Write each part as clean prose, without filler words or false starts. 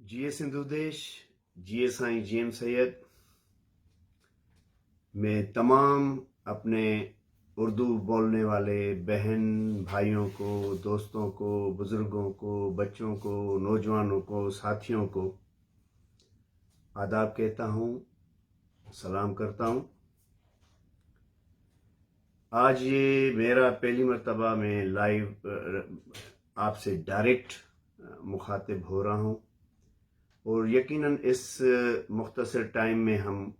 جی سندھو دیش جی سائیں G M سید میں تمام اپنے اردو بولنے والے بہن بھائیوں کو، دوستوں کو، بزرگوں کو، بچوں کو، نوجوانوں کو، ساتھیوں کو آداب کہتا ہوں، سلام کرتا ہوں۔ آج یہ میرا پہلی مرتبہ میں لائیو آپ سے ڈائریکٹ مخاطب ہو رہا ہوں، اور یقیناً اس مختصر ٹائم میں ہم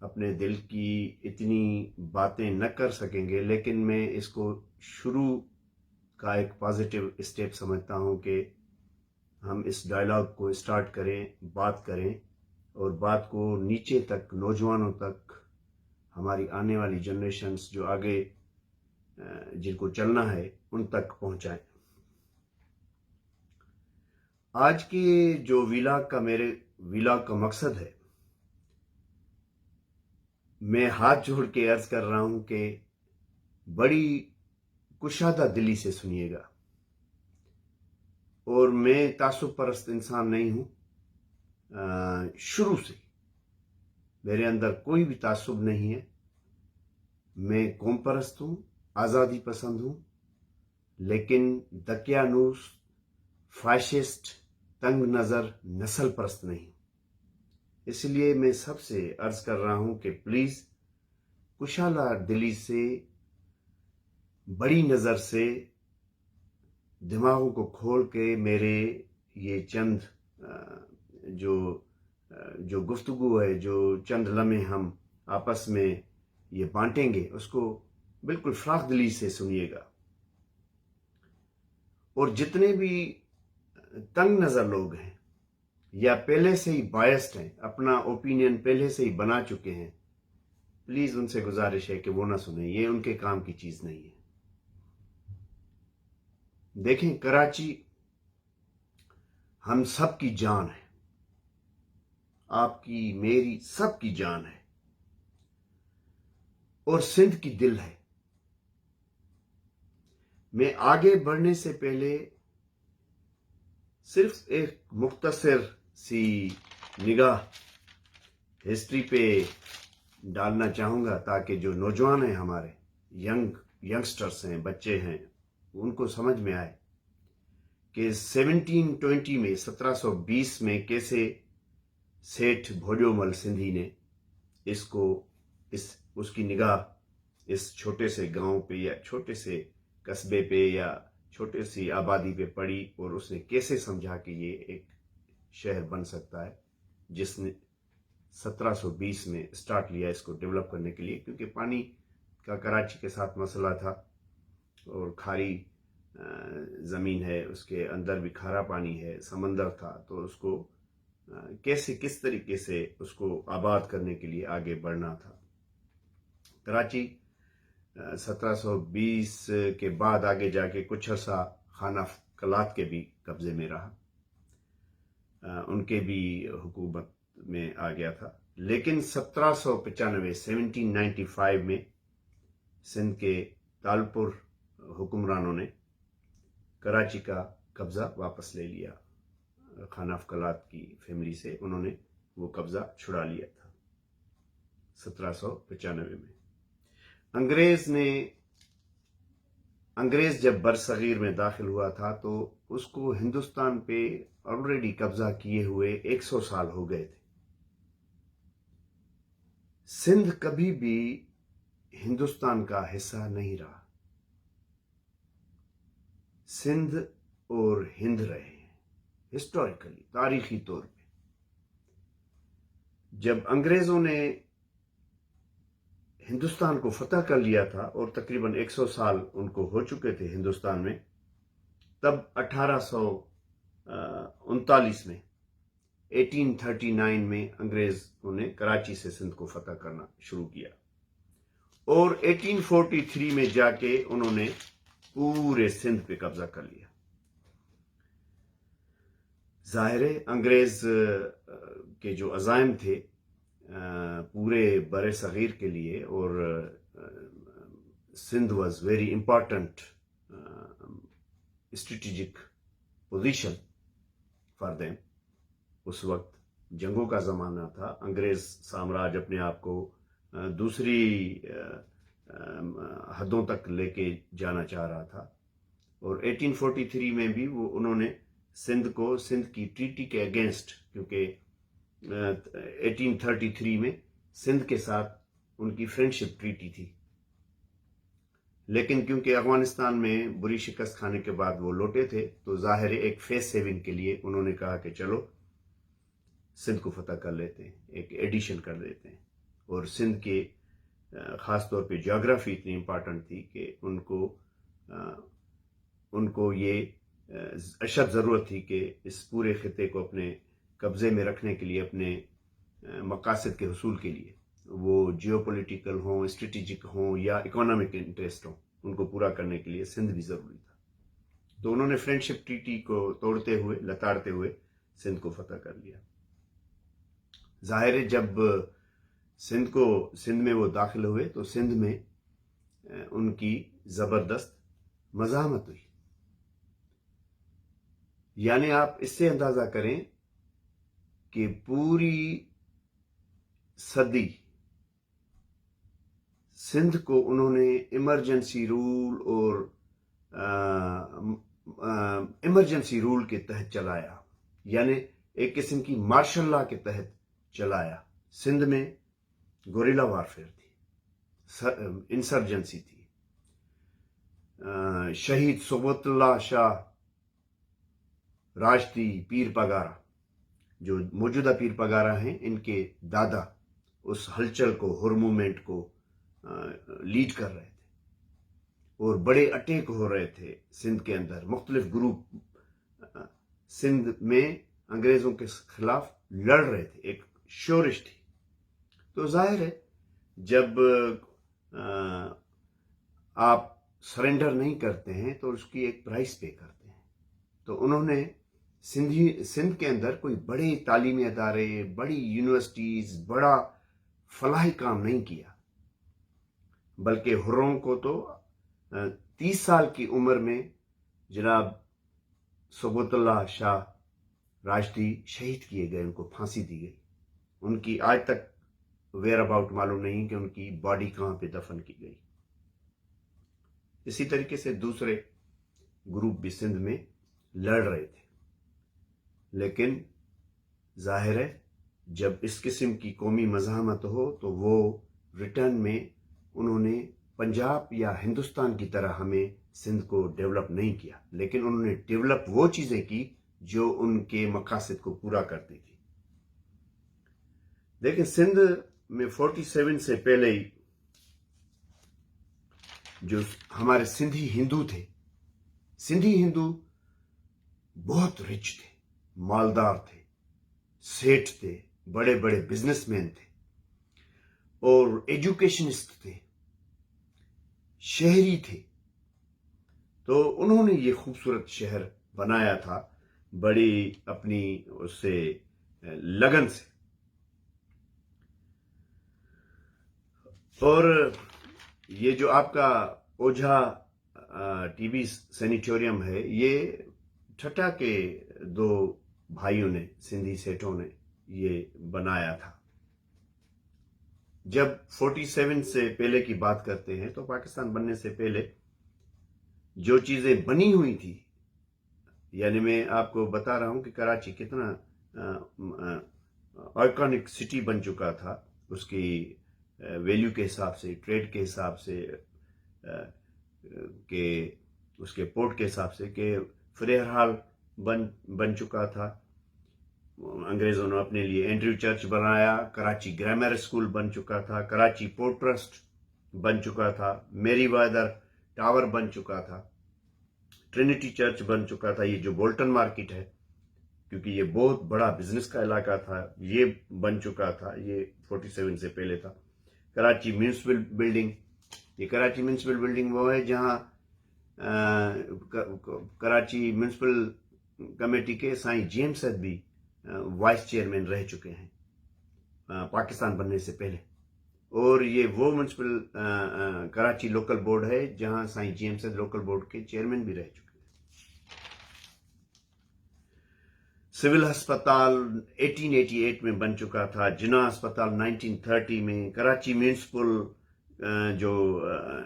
اپنے دل کی اتنی باتیں نہ کر سکیں گے، لیکن میں اس کو شروع کا ایک پازیٹیو اسٹیپ سمجھتا ہوں کہ ہم اس ڈائلاگ کو اسٹارٹ کریں، بات کریں، اور بات کو نیچے تک، نوجوانوں تک، ہماری آنے والی جنریشنز جو آگے جن کو چلنا ہے ان تک پہنچائیں۔ آج کی جو میرے ویلاگ کا مقصد ہے، میں ہاتھ جوڑ کے عرض کر رہا ہوں کہ بڑی کشادہ دلی سے سنیے گا، اور میں تعصب پرست انسان نہیں ہوں۔ شروع سے میرے اندر کوئی بھی تعصب نہیں ہے۔ میں قوم پرست ہوں، آزادی پسند ہوں، لیکن دقیانوس، فاشسٹ، تنگ نظر، نسل پرست نہیں۔ اس لیے میں سب سے عرض کر رہا ہوں کہ پلیز کشادہ دلی سے، بڑی نظر سے، دماغوں کو کھول کے میرے یہ چند جو گفتگو ہے، جو چند لمحے ہم آپس میں یہ بانٹیں گے، اس کو بالکل فراخ دلی سے سنیے گا۔ اور جتنے بھی تنگ نظر لوگ ہیں یا پہلے سے ہی بائسڈ ہیں، اپنا اوپینین پہلے سے ہی بنا چکے ہیں، پلیز ان سے گزارش ہے کہ وہ نہ سنیں، یہ ان کے کام کی چیز نہیں ہے۔ دیکھیں، کراچی ہم سب کی جان ہے، آپ کی، میری، سب کی جان ہے، اور سندھ کی دل ہے۔ میں آگے بڑھنے سے پہلے صرف ایک مختصر سی نگاہ ہسٹری پہ ڈالنا چاہوں گا، تاکہ جو نوجوان ہیں، ہمارے ینگسٹرز ہیں، بچے ہیں، ان کو سمجھ میں آئے کہ 1720 میں، 1720 میں کیسے سیٹھ بھوجو مل سندھی نے اس کی نگاہ اس چھوٹے سے گاؤں پہ یا چھوٹے سے قصبے پہ یا چھوٹے سی آبادی پہ پڑی، اور اس نے کیسے سمجھا کہ یہ ایک شہر بن سکتا ہے، جس نے 1720 میں سٹارٹ لیا اس کو ڈیولپ کرنے کے لیے، کیونکہ پانی کا کراچی کے ساتھ مسئلہ تھا، اور کھاری زمین ہے، اس کے اندر بھی کھارا پانی ہے، سمندر تھا، تو اس کو کس طریقے سے اس کو آباد کرنے کے لیے آگے بڑھنا تھا۔ کراچی 1720 کے بعد آگے جا کے کچھ عرصہ خانہ قلات کے بھی قبضے میں رہا، ان کے بھی حکومت میں آ گیا تھا، لیکن 1795 میں سندھ کے تالپور حکمرانوں نے کراچی کا قبضہ واپس لے لیا، خانہ قلات کی فیملی سے انہوں نے وہ قبضہ چھڑا لیا تھا 1795 میں۔ انگریز جب برصغیر میں داخل ہوا تھا تو اس کو ہندوستان پہ آلریڈی قبضہ کیے ہوئے 100 سال ہو گئے تھے۔ سندھ کبھی بھی ہندوستان کا حصہ نہیں رہا، سندھ اور ہند رہے ہیں ہسٹوریکلی، تاریخی طور پہ۔ جب انگریزوں نے ہندوستان کو فتح کر لیا تھا اور تقریباً 100 سال ان کو ہو چکے تھے ہندوستان میں، تب 1839 میں 1839 میں انگریزوں نے کراچی سے سندھ کو فتح کرنا شروع کیا، اور 1843 میں جا کے انہوں نے پورے سندھ پہ قبضہ کر لیا۔ ظاہر ہے انگریز کے جو عزائم تھے پورے بر صغیر کے لیے، اور Sindh was very important strategic position for them, اس وقت جنگوں کا زمانہ تھا، انگریز سامراج اپنے آپ کو دوسری حدوں تک لے کے جانا چاہ رہا تھا، اور 1843 میں بھی انہوں نے سندھ کی ٹریٹی کے اگینسٹ، کیونکہ 1833 میں سندھ کے ساتھ ان کی فرینڈشپ ٹریٹی تھی، لیکن کیونکہ افغانستان میں بری شکست کھانے کے بعد وہ لوٹے تھے، تو ظاہر ایک فیس سیونگ کے لیے انہوں نے کہا کہ چلو سندھ کو فتح کر لیتے ہیں، ایک ایڈیشن کر دیتے ہیں، اور سندھ کے خاص طور پہ جغرافی اتنی امپارٹنٹ تھی کہ ان کو یہ اشد ضرورت تھی کہ اس پورے خطے کو اپنے قبضے میں رکھنے کے لیے، اپنے مقاصد کے حصول کے لیے، وہ جیو پولیٹیکل ہوں، اسٹریٹجک ہوں یا اکنامک انٹرسٹ ہوں، ان کو پورا کرنے کے لیے سندھ بھی ضروری تھا۔ تو انہوں نے فرینڈشپ ٹریٹی کو توڑتے ہوئے، لتاڑتے ہوئے سندھ کو فتح کر لیا۔ ظاہر ہے جب سندھ میں وہ داخل ہوئے تو سندھ میں ان کی زبردست مزاحمت ہوئی، یعنی آپ اس سے اندازہ کریں کہ پوری صدی سندھ کو انہوں نے ایمرجنسی رول کے تحت چلایا، یعنی ایک قسم کی مارشل لا کے تحت چلایا۔ سندھ میں گوریلا وارفیئر تھی، انسرجنسی تھی۔ شہید صبغت اللہ شاہ راشدی پیر پگارا، جو موجودہ پیر پگارا ہیں، ان کے دادا اس ہلچل کو، ہر موومنٹ کو لیڈ کر رہے تھے، اور بڑے اٹیک ہو رہے تھے سندھ کے اندر۔ مختلف گروپ سندھ میں انگریزوں کے خلاف لڑ رہے تھے، ایک شورش تھی۔ تو ظاہر ہے جب آپ سرنڈر نہیں کرتے ہیں تو اس کی ایک پرائس پے کرتے ہیں۔ تو انہوں نے سندھ کے اندر کوئی بڑے تعلیمی ادارے، بڑی یونیورسٹیز، بڑا فلاحی کام نہیں کیا، بلکہ ہروں کو تو 30 سال کی عمر میں جناب صبغت اللہ شاہ راشدی شہید کیے گئے، ان کو پھانسی دی گئی۔ ان کی آج تک ویئر اباؤٹ معلوم نہیں کہ ان کی باڈی کہاں پہ دفن کی گئی۔ اسی طریقے سے دوسرے گروپ بھی سندھ میں لڑ رہے تھے، لیکن ظاہر ہے جب اس قسم کی قومی مزاحمت ہو تو وہ ریٹرن میں انہوں نے پنجاب یا ہندوستان کی طرح ہمیں سندھ کو ڈیولپ نہیں کیا، لیکن انہوں نے ڈیولپ وہ چیزیں کی جو ان کے مقاصد کو پورا کرتی تھی۔ لیکن سندھ میں 47 سے پہلے ہی جو ہمارے سندھی ہندو تھے، سندھی ہندو بہت رچ تھے، مالدار تھے، سیٹھ تھے، بڑے بڑے بزنس مین تھے، اور ایجوکیشنسٹ تھے، شہری تھے۔ تو انہوں نے یہ خوبصورت شہر بنایا تھا بڑی اپنی اس سے لگن سے، اور یہ جو آپ کا اوجھا ٹی بی سینیٹوریم ہے، یہ ٹھٹا کے دو بھائیوں نے، سندھی سیٹھوں نے یہ بنایا تھا۔ جب 47 سے پہلے کی بات کرتے ہیں تو پاکستان بننے سے پہلے جو چیزیں بنی ہوئی تھی، یعنی میں آپ کو بتا رہا ہوں کہ کراچی کتنا آئیکانک سٹی بن چکا تھا، اس کی ویلیو کے حساب سے، ٹریڈ کے حساب سے، کہ اس کے پورٹ کے حساب سے، کہ فریہر ہال بن چکا تھا۔ انگریزوں نے اپنے لیے اینڈریو چرچ بنایا، کراچی گرامر اسکول بن چکا تھا، کراچی پورٹ ٹرسٹ بن چکا تھا، میری ویدر ٹاور بن چکا تھا، ٹرینٹی چرچ بن چکا تھا، یہ جو بولٹن مارکیٹ ہے، کیونکہ یہ بہت بڑا بزنس کا علاقہ تھا، یہ بن چکا تھا، یہ 47 سے پہلے تھا۔ کراچی میونسپل بلڈنگ، یہ کراچی میونسپل بلڈنگ وہ ہے جہاں کراچی میونسپل کمیٹی کے سائیں جیم صد بھی وائس چیئرمین رہ چکے ہیں پاکستان بننے سے پہلے، اور یہ وہ میونسپل کراچی لوکل بورڈ ہے جہاں سائیں جیم صد لوکل بورڈ کے چیئرمین بھی رہ چکے ہیں۔ سول ہسپتال 1888 میں بن چکا تھا، جناح ہسپتال 1930 میں، کراچی میونسپل جو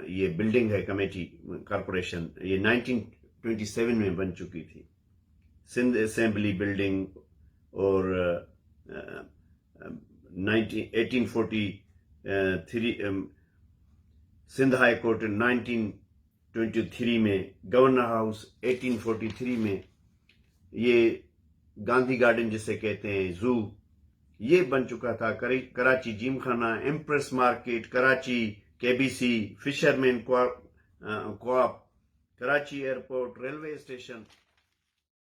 یہ بلڈنگ ہے کمیٹی کارپوریشن، یہ 1927 میں بن چکی تھی، سندھ اسمبلی بلڈنگ، اور 1843 سندھ ہائی کورٹ 1923 میں، گورنر ہاؤس 1843 میں، یہ گاندھی گارڈن جسے کہتے ہیں زو، یہ بن چکا تھا، Karachi gymkhana, Empress Market, Karachi KBC، fishermen coop, Karachi airport, railway station.